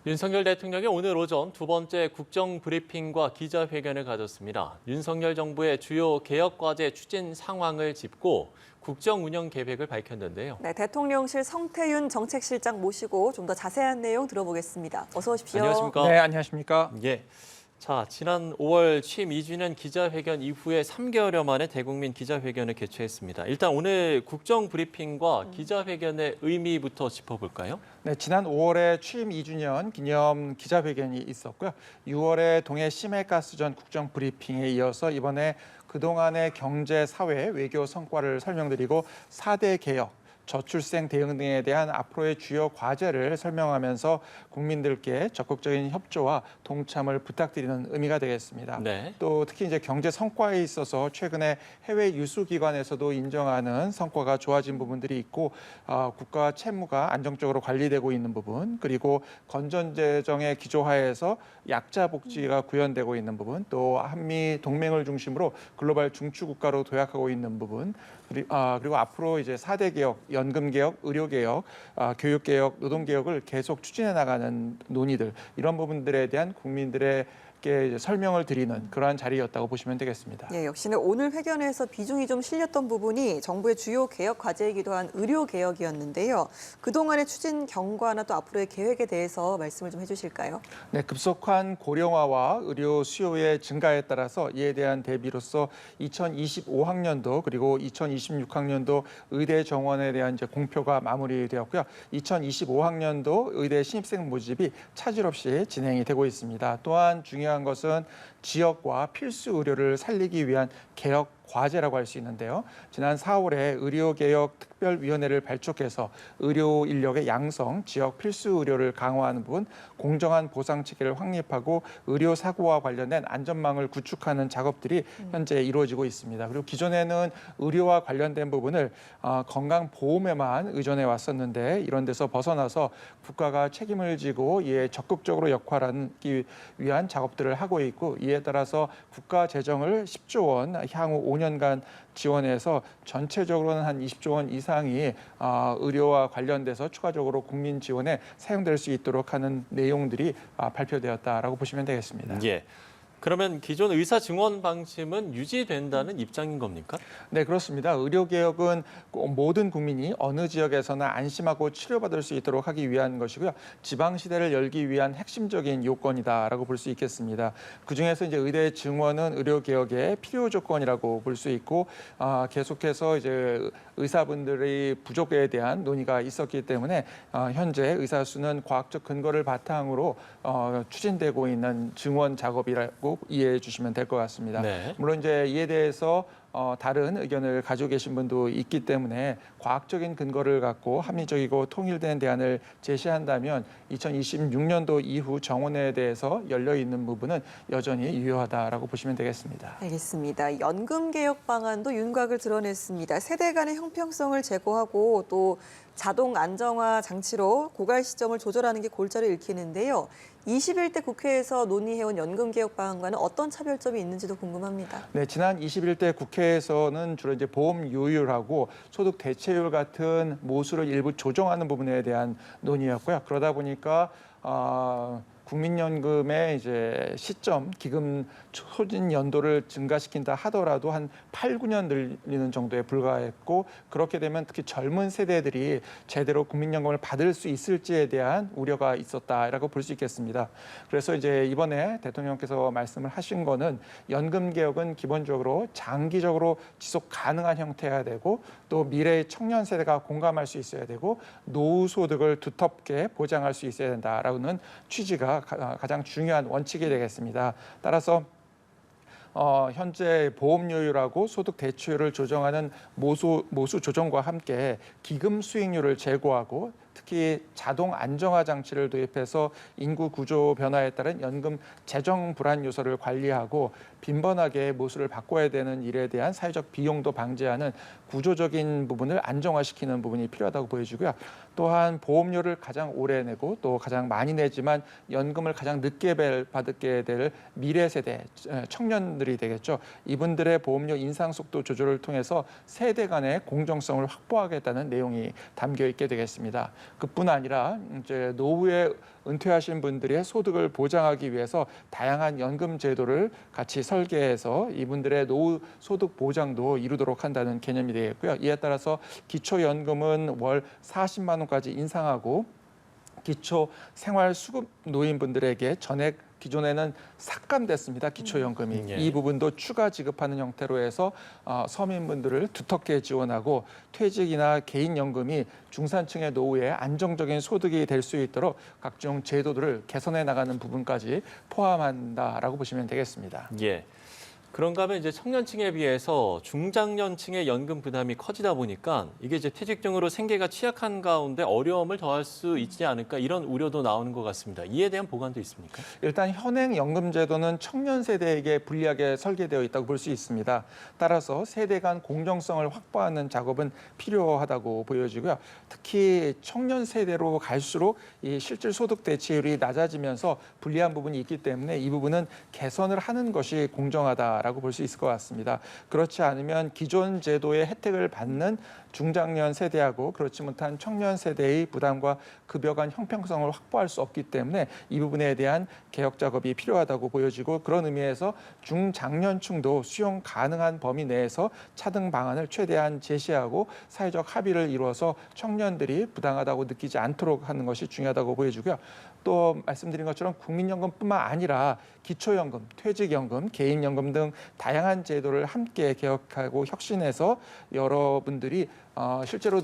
윤석열 대통령이 오늘 오전 두 번째 국정 브리핑과 기자회견을 가졌습니다. 윤석열 정부의 주요 개혁 과제 추진 상황을 짚고 국정 운영 계획을 밝혔는데요. 네, 대통령실 성태윤 정책실장 모시고 좀 더 자세한 내용 들어보겠습니다. 어서 오십시오. 안녕하십니까? 네, 안녕하십니까? 예. 자, 지난 5월 취임 2주년 기자회견 이후에 3개월여 만에 대국민 기자회견을 개최했습니다. 일단 오늘 국정 브리핑과 기자회견의 의미부터 짚어볼까요? 네, 지난 5월에 취임 2주년 기념 기자회견이 있었고요. 6월에 동해 심해가스전 국정 브리핑에 이어서 이번에 그동안의 경제, 사회, 외교 성과를 설명드리고 4대 개혁, 저출생 대응 등에 대한 앞으로의 주요 과제를 설명하면서 국민들께 적극적인 협조와 동참을 부탁드리는 의미가 되겠습니다. 네. 또 특히 이제 경제 성과에 있어서 최근에 해외 유수기관에서도 인정하는 성과가 좋아진 부분들이 있고 국가 채무가 안정적으로 관리되고 있는 부분, 그리고 건전재정의 기조하에서 약자 복지가 구현되고 있는 부분, 또 한미 동맹을 중심으로 글로벌 중추 국가로 도약하고 있는 부분, 그리고 앞으로 이제 4대 개혁, 연금 개혁, 의료 개혁, 교육 개혁, 노동 개혁을 계속 추진해 나가는 논의들, 이런 부분들에 대한 국민들에게 이제 설명을 드리는 그러한 자리였다고 보시면 되겠습니다. 예, 역시나 오늘 회견에서 비중이 좀 실렸던 부분이 정부의 주요 개혁 과제이기도 한 의료 개혁이었는데요. 그동안의 추진 경과나 또 앞으로의 계획에 대해서 말씀을 좀 해주실까요? 네, 급속한 고령화와 의료 수요의 증가에 따라서 이에 대한 대비로서 2025학년도 그리고 2026학년도 의대 정원에 대한 이제 공표가 마무리되었고요. 2025학년도 의대 신입생 모집이 차질 없이 진행이 되고 있습니다. 또한 중요한 것은 지역과 필수 의료를 살리기 위한 개혁 과제라고 할 수 있는데요. 지난 4월에 의료개혁 특별위원회를 발족해서 의료 인력의 양성, 지역 필수 의료를 강화하는 부분, 공정한 보상 체계를 확립하고 의료 사고와 관련된 안전망을 구축하는 작업들이 현재 이루어지고 있습니다. 그리고 기존에는 의료와 관련된 부분을 건강보험에만 의존해 왔었는데 이런 데서 벗어나서 국가가 책임을 지고 이에 적극적으로 역할하기 위한 작업들을 하고 있고, 이에 따라서 국가 재정을 10조 원, 향후 5년간 지원해서 전체적으로는 한 20조 원 이상이 의료와 관련돼서 추가적으로 국민 지원에 사용될 수 있도록 하는 내용들이 발표되었다라고 보시면 되겠습니다. 예. 그러면 기존 의사 증원 방침은 유지된다는 입장인 겁니까? 네, 그렇습니다. 의료개혁은 모든 국민이 어느 지역에서나 안심하고 치료받을 수 있도록 하기 위한 것이고요. 지방시대를 열기 위한 핵심적인 요건이다라고 볼 수 있겠습니다. 그중에서 이제 의대 증원은 의료개혁의 필요 조건이라고 볼 수 있고, 계속해서 이제 의사분들의 부족에 대한 논의가 있었기 때문에 현재 의사 수는 과학적 근거를 바탕으로 추진되고 있는 증원 작업이라고 이해해 주시면 될 것 같습니다. 네. 물론 이제 이에 대해서 다른 의견을 가지고 계신 분도 있기 때문에 과학적인 근거를 갖고 합리적이고 통일된 대안을 제시한다면 2026년도 이후 정원에 대해서 열려 있는 부분은 여전히 유효하다라고 보시면 되겠습니다. 알겠습니다. 연금 개혁 방안도 윤곽을 드러냈습니다. 세대 간의 형평성을 제고하고 또 자동 안정화 장치로 고갈 시점을 조절하는 게 골자를 읽히는데요. 21대 국회에서 논의해온 연금 개혁 방안과는 어떤 차별점이 있는지도 궁금합니다. 네, 지난 21대 국회에서는 주로 이제 보험 요율하고 소득 대체율 같은 모수를 일부 조정하는 부분에 대한 논의였고요. 그러다 보니까 국민연금의 이제 시점, 기금 소진 연도를 증가시킨다 하더라도 한 8, 9년 늘리는 정도에 불과했고, 그렇게 되면 특히 젊은 세대들이 제대로 국민연금을 받을 수 있을지에 대한 우려가 있었다라고 볼 수 있겠습니다. 그래서 이제 이번에 대통령께서 말씀을 하신 거는 연금 개혁은 기본적으로 장기적으로 지속 가능한 형태여야 되고, 또 미래의 청년 세대가 공감할 수 있어야 되고, 노후 소득을 두텁게 보장할 수 있어야 된다라는 취지가 가장 중요한 원칙이 되겠습니다. 따라서 현재 보험료율하고 소득 대체율을 조정하는 모수 조정과 함께 기금 수익률을 제고하고, 특히 자동 안정화 장치를 도입해서 인구 구조 변화에 따른 연금 재정 불안 요소를 관리하고 빈번하게 모수를 바꿔야 되는 일에 대한 사회적 비용도 방지하는 구조적인 부분을 안정화시키는 부분이 필요하다고 보여지고요. 또한 보험료를 가장 오래 내고 또 가장 많이 내지만 연금을 가장 늦게 받게 될 미래 세대 청년들이 되겠죠. 이분들의 보험료 인상 속도 조절을 통해서 세대 간의 공정성을 확보하겠다는 내용이 담겨 있게 되겠습니다. 그뿐 아니라 이제 노후에 은퇴하신 분들의 소득을 보장하기 위해서 다양한 연금 제도를 같이 설계해서 이분들의 노후 소득 보장도 이루도록 한다는 개념이 되겠고요. 이에 따라서 기초연금은 월 40만 원까지 인상하고 기초 생활수급 노인분들에게 전액 기존에는 삭감됐습니다. 기초연금이. 예. 이 부분도 추가 지급하는 형태로 해서 서민분들을 두텁게 지원하고 퇴직이나 개인연금이 중산층의 노후에 안정적인 소득이 될 수 있도록 각종 제도들을 개선해 나가는 부분까지 포함한다라고 보시면 되겠습니다. 예. 그런가 하면 이제 청년층에 비해서 중장년층의 연금 부담이 커지다 보니까 이게 이제 퇴직 등으로 생계가 취약한 가운데 어려움을 더할 수 있지 않을까 이런 우려도 나오는 것 같습니다. 이에 대한 보관도 있습니까? 일단 현행 연금 제도는 청년 세대에게 불리하게 설계되어 있다고 볼 수 있습니다. 따라서 세대 간 공정성을 확보하는 작업은 필요하다고 보여지고요. 특히 청년 세대로 갈수록 이 실질 소득 대체율이 낮아지면서 불리한 부분이 있기 때문에 이 부분은 개선을 하는 것이 공정하다라고 볼 수 있을 것 같습니다. 그렇지 않으면 기존 제도의 혜택을 받는 중장년 세대하고 그렇지 못한 청년 세대의 부담과 급여 간 형평성을 확보할 수 없기 때문에 이 부분에 대한 개혁 작업이 필요하다고 보여지고 그런 의미에서 중장년층도 수용 가능한 범위 내에서 차등 방안을 최대한 제시하고 사회적 합의를 이루어서 청년들이 부당하다고 느끼지 않도록 하는 것이 중요하다고 보여지고요. 또 말씀드린 것처럼 국민연금뿐만 아니라 기초연금, 퇴직연금, 개인연금 등 다양한 제도를 함께 개혁하고 혁신해서 여러분들이 실제로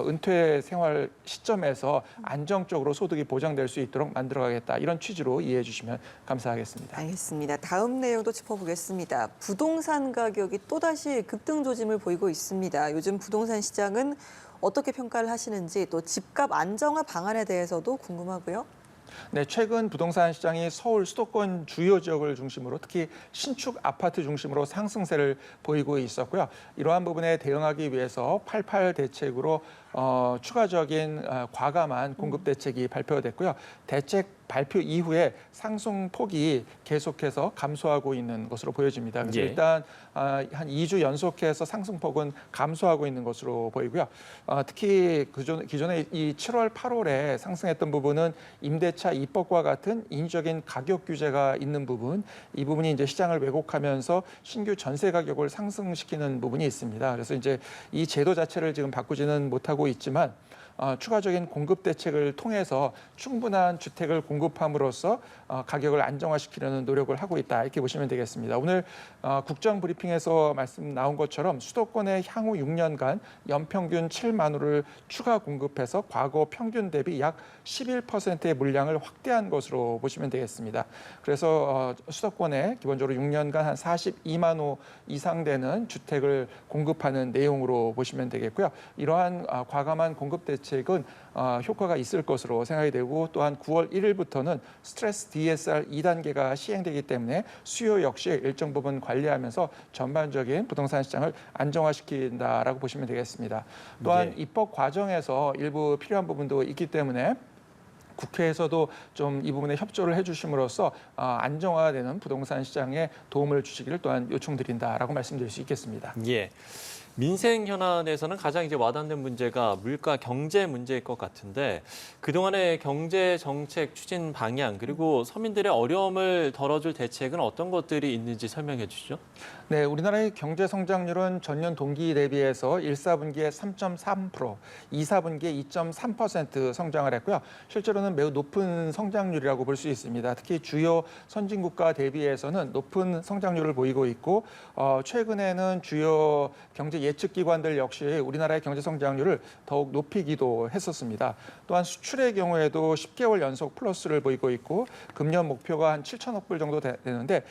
은퇴 생활 시점에서 안정적으로 소득이 보장될 수 있도록 만들어가겠다. 이런 취지로 이해해 주시면 감사하겠습니다. 알겠습니다. 다음 내용도 짚어보겠습니다. 부동산 가격이 또다시 급등 조짐을 보이고 있습니다. 요즘 부동산 시장은 어떻게 평가를 하시는지 또 집값 안정화 방안에 대해서도 궁금하고요. 네, 최근 부동산 시장이 서울 수도권 주요 지역을 중심으로 특히 신축 아파트 중심으로 상승세를 보이고 있었고요. 이러한 부분에 대응하기 위해서 88 대책으로 추가적인 과감한 공급 대책이 발표됐고요. 대책 발표 이후에 상승폭이 계속해서 감소하고 있는 것으로 보여집니다. 그래서 예. 일단 한 2주 연속해서 상승폭은 감소하고 있는 것으로 보이고요. 특히 기존에 이 7월, 8월에 상승했던 부분은 임대차 입법과 같은 인위적인 가격 규제가 있는 부분, 이 부분이 이제 시장을 왜곡하면서 신규 전세 가격을 상승시키는 부분이 있습니다. 그래서 이제 이 제도 자체를 지금 바꾸지는 못하고 있지만 추가적인 공급 대책을 통해서 충분한 주택을 공급함으로써 가격을 안정화시키려는 노력을 하고 있다. 이렇게 보시면 되겠습니다. 오늘 국정 브리핑에서 말씀 나온 것처럼 수도권에 향후 6년간 연평균 7만 호를 추가 공급해서 과거 평균 대비 약 11%의 물량을 확대한 것으로 보시면 되겠습니다. 그래서 수도권에 기본적으로 6년간 한 42만 호 이상 되는 주택을 공급하는 내용으로 보시면 되겠고요. 이러한 과감한 공급 대책은 효과가 있을 것으로 생각이 되고 또한 9월 1일부터는 스트레스 DSR 2단계가 시행되기 때문에 수요 역시 일정 부분 관리하면서 전반적인 부동산 시장을 안정화시킨다라고 보시면 되겠습니다. 또한 입법 과정에서 일부 필요한 부분도 있기 때문에 국회에서도 좀 이 부분에 협조를 해주심으로써 안정화되는 부동산 시장에 도움을 주시기를 또한 요청드린다라고 말씀드릴 수 있겠습니다. 예. 민생 현안에서는 가장 이제 와닿는 문제가 물가 경제 문제일 것 같은데 그동안의 경제 정책 추진 방향 그리고 서민들의 어려움을 덜어줄 대책은 어떤 것들이 있는지 설명해 주시죠. 네, 우리나라의 경제 성장률은 전년 동기 대비해서 1사분기에 3.3%, 2사분기에 2.3% 성장을 했고요. 실제로는 매우 높은 성장률이라고 볼 수 있습니다. 특히 주요 선진국가 대비해서는 높은 성장률을 보이고 있고 최근에는 주요 경제 예측 기관들 역시 우리나라의 경제 성장률을 더욱 높이기도 했었습니다. 또한 수출의 경우에도 10개월 연속 플러스를 보이고 있고 금년 목표가 한 7천억 불 정도 되는데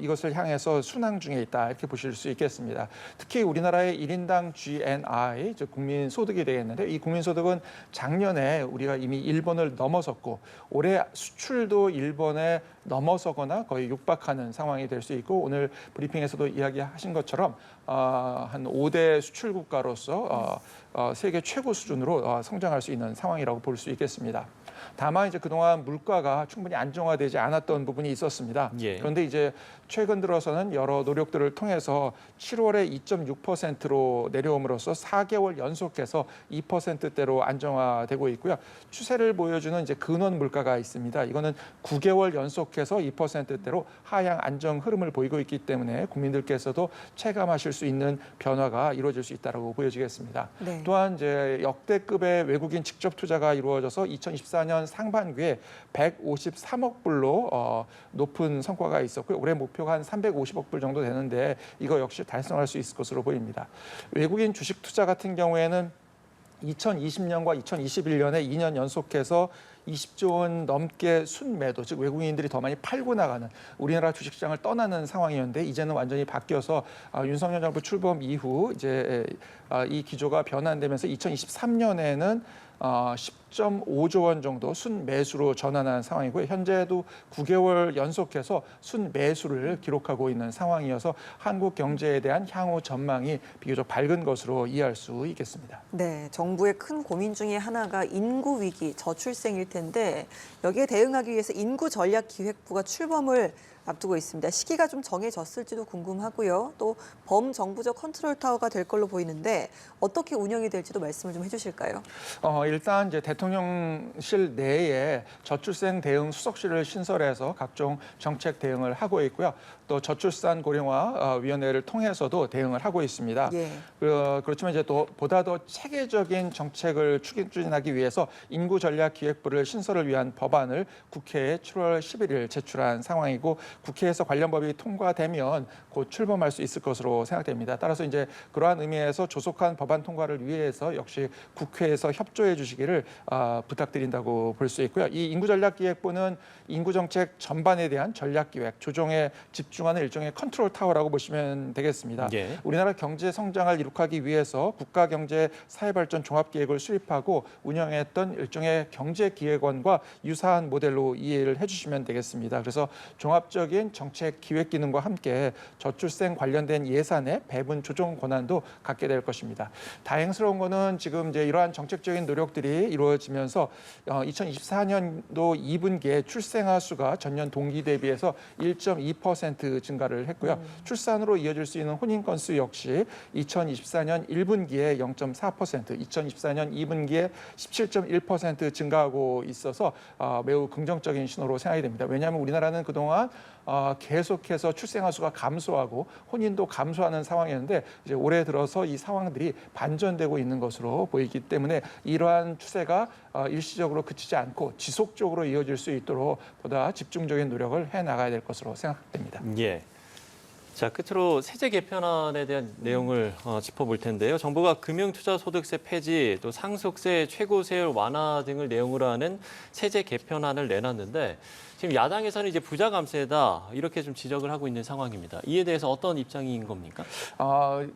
이것을 향해서 순항 중에 있다 이렇게 보실 수 있겠습니다. 특히 우리나라의 1인당 GNI, 즉 국민소득이 되겠는데 이 국민소득은 작년에 우리가 이미 일본을 넘어섰고 올해 수출도 일본에 넘어서거나 거의 육박하는 상황이 될 수 있고 오늘 브리핑에서도 이야기하신 것처럼 한 5대 수출 국가로서 세계 최고 수준으로 성장할 수 있는 상황이라고 볼 수 있겠습니다. 다만 이제 그동안 물가가 충분히 안정화되지 않았던 부분이 있었습니다. 예. 그런데 이제 최근 들어서는 여러 노력들을 통해서 7월에 2.6%로 내려옴으로써 4개월 연속해서 2%대로 안정화되고 있고요. 추세를 보여주는 이제 근원 물가가 있습니다. 이거는 9개월 연속해서 2%대로 하향 안정 흐름을 보이고 있기 때문에 국민들께서도 체감하실 수 있는 변화가 이루어질 수 있다고 보여지겠습니다. 네. 또한 이제 역대급의 외국인 직접 투자가 이루어져서 2024년 상반기에 153억 불로 높은 성과가 있었고요. 올해 목표가 한 350억 불 정도 되는데 이거 역시 달성할 수 있을 것으로 보입니다. 외국인 주식 투자 같은 경우에는 2020년과 2021년에 2년 연속해서 20조 원 넘게 순매도, 즉 외국인들이 더 많이 팔고 나가는 우리나라 주식시장을 떠나는 상황이었는데 이제는 완전히 바뀌어서 윤석열 정부 출범 이후 이제 이 기조가 변환되면서 2023년에는 10.5조 원 정도 순매수로 전환한 상황이고요. 현재도 9개월 연속해서 순매수를 기록하고 있는 상황이어서 한국 경제에 대한 향후 전망이 비교적 밝은 것으로 이해할 수 있겠습니다. 네, 정부의 큰 고민 중에 하나가 인구 위기, 저출생일 텐데 여기에 대응하기 위해서 인구전략기획부가 출범을 앞두고 있습니다. 시기가 좀 정해졌을지도 궁금하고요. 또 범정부적 컨트롤 타워가 될 걸로 보이는데 어떻게 운영이 될지도 말씀을 좀 해주실까요? 일단 이제 대통령실 내에 저출생 대응 수석실을 신설해서 각종 정책 대응을 하고 있고요. 또 저출산 고령화 위원회를 통해서도 대응을 하고 있습니다. 예. 그렇지만 이제 또 보다 더 체계적인 정책을 추진하기 위해서 인구전략기획부를 신설을 위한 법안을 국회에 7월 11일 제출한 상황이고 국회에서 관련 법이 통과되면 곧 출범할 수 있을 것으로 생각됩니다. 따라서 이제 그러한 의미에서 조속한 법안 통과를 위해서 역시 국회에서 협조해 주시기를 부탁드린다고 볼 수 있고요. 이 인구전략기획부는 인구정책 전반에 대한 전략기획, 조정에 집중하는 일종의 컨트롤 타워라고 보시면 되겠습니다. 예. 우리나라 경제 성장을 이룩하기 위해서 국가경제 사회발전 종합계획을 수립하고 운영했던 일종의 경제기획원과 유사한 모델로 이해를 해주시면 되겠습니다. 그래서 종합적인 정책 기획 기능과 함께 저출생 관련된 예산의 배분 조정 권한도 갖게 될 것입니다. 다행스러운 거는 지금 이제 이러한 정책적인 노력들이 이루어지면서 2024년도 2분기에 출생아 수가 전년 동기 대비해서 1.2% 증가를 했고요. 출산으로 이어질 수 있는 혼인 건수 역시 2024년 1분기에 0.4%, 2024년 2분기에 17.1% 증가하고 있어서 매우 긍정적인 신호로 생각이 됩니다. 왜냐하면 우리나라는 그동안 계속해서 출생아 수가 감소하고 혼인도 감소하는 상황이었는데 이제 올해 들어서 이 상황들이 반전되고 있는 것으로 보이기 때문에 이러한 추세가 일시적으로 그치지 않고 지속적으로 이어질 수 있도록 보다 집중적인 노력을 해 나가야 될 것으로 생각됩니다. 예. 자, 끝으로 세제 개편안에 대한 내용을 짚어볼 텐데요. 정부가 금융투자소득세 폐지, 또 상속세 최고세율 완화 등을 내용으로 하는 세제 개편안을 내놨는데 지금 야당에서는 이제 부자 감세다 이렇게 좀 지적을 하고 있는 상황입니다. 이에 대해서 어떤 입장인 겁니까?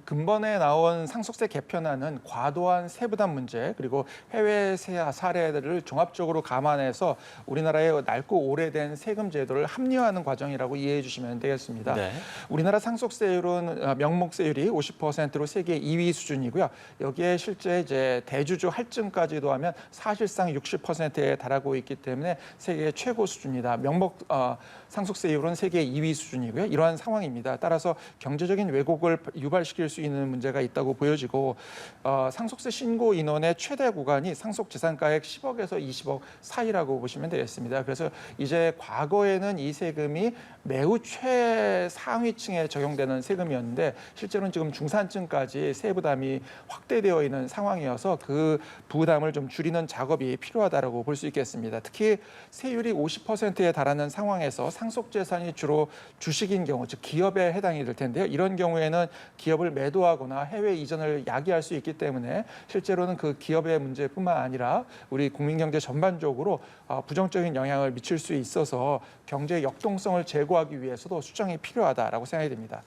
근본에 나온 상속세 개편안은 과도한 세부담 문제 그리고 해외 사례들을 종합적으로 감안해서 우리나라의 넓고 오래된 세금 제도를 합리화하는 과정이라고 이해해 주시면 되겠습니다. 네. 우리나라 상속세율은 명목세율이 50%로 세계 2위 수준이고요. 여기에 실제 이제 대주주 할증까지도 하면 사실상 60%에 달하고 있기 때문에 세계 최고 수준이다. 명목 상속세율은 세계 2위 수준이고요. 이러한 상황입니다. 따라서 경제적인 왜곡을 유발시킬 수 있는 문제가 있다고 보여지고 상속세 신고 인원의 최대 구간이 상속재산가액 10억에서 20억 사이라고 보시면 되겠습니다. 그래서 이제 과거에는 이 세금이 매우 최상위층에 적용되는 세금이었는데 실제로는 지금 중산층까지 세부담이 확대되어 있는 상황이어서 그 부담을 좀 줄이는 작업이 필요하다고 볼 수 있겠습니다. 특히 세율이 50%에 달하는 상황에서 상속재산이 주로 주식인 경우, 즉 기업에 해당이 될 텐데요. 이런 경우에는 기업을 매도하거나 해외 이전을 야기할 수 있기 때문에 실제로는 그 기업의 문제뿐만 아니라 우리 국민경제 전반적으로 부정적인 영향을 미칠 수 있어서 경제 역동성을 제고하기 위해서도 수정이 필요하다라고 생각이 됩니다.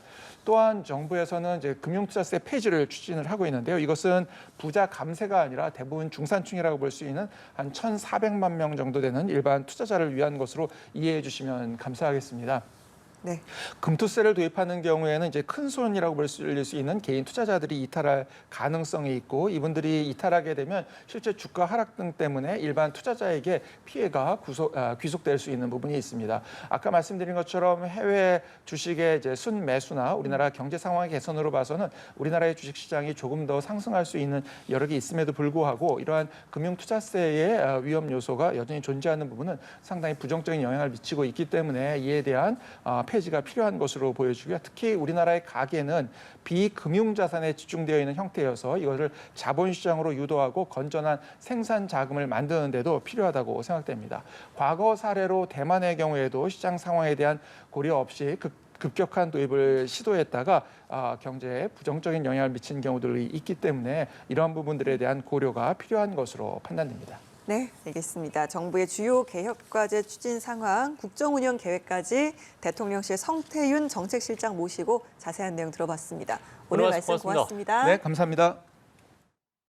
또한 정부에서는 이제 금융투자세 폐지를 추진을 하고 있는데요. 이것은 부자 감세가 아니라 대부분 중산층이라고 볼 수 있는 한 1,400만 명 정도 되는 일반 투자자를 위한 것으로 이해해 주시면 감사하겠습니다. 네. 금투세를 도입하는 경우에는 이제 큰 손이라고 볼 수 있는 개인 투자자들이 이탈할 가능성이 있고 이분들이 이탈하게 되면 실제 주가 하락 등 때문에 일반 투자자에게 피해가 귀속될 수 있는 부분이 있습니다. 아까 말씀드린 것처럼 해외 주식의 이제 순매수나 우리나라 경제 상황의 개선으로 봐서는 우리나라의 주식 시장이 조금 더 상승할 수 있는 여러 개 있음에도 불구하고 이러한 금융 투자세의 위험 요소가 여전히 존재하는 부분은 상당히 부정적인 영향을 미치고 있기 때문에 이에 대한 폐지가 필요한 것으로 보여지고요. 특히 우리나라의 가계는 비금융 자산에 집중되어 있는 형태여서 이것을 자본시장으로 유도하고 건전한 생산 자금을 만드는 데도 필요하다고 생각됩니다. 과거 사례로 대만의 경우에도 시장 상황에 대한 고려 없이 급격한 도입을 시도했다가 경제에 부정적인 영향을 미친 경우들이 있기 때문에 이러한 부분들에 대한 고려가 필요한 것으로 판단됩니다. 네, 알겠습니다. 정부의 주요 개혁과제 추진 상황, 국정운영 계획까지 대통령실 성태윤 정책실장 모시고 자세한 내용 들어봤습니다. 오늘 말씀 고맙습니다. 고맙습니다. 네, 감사합니다.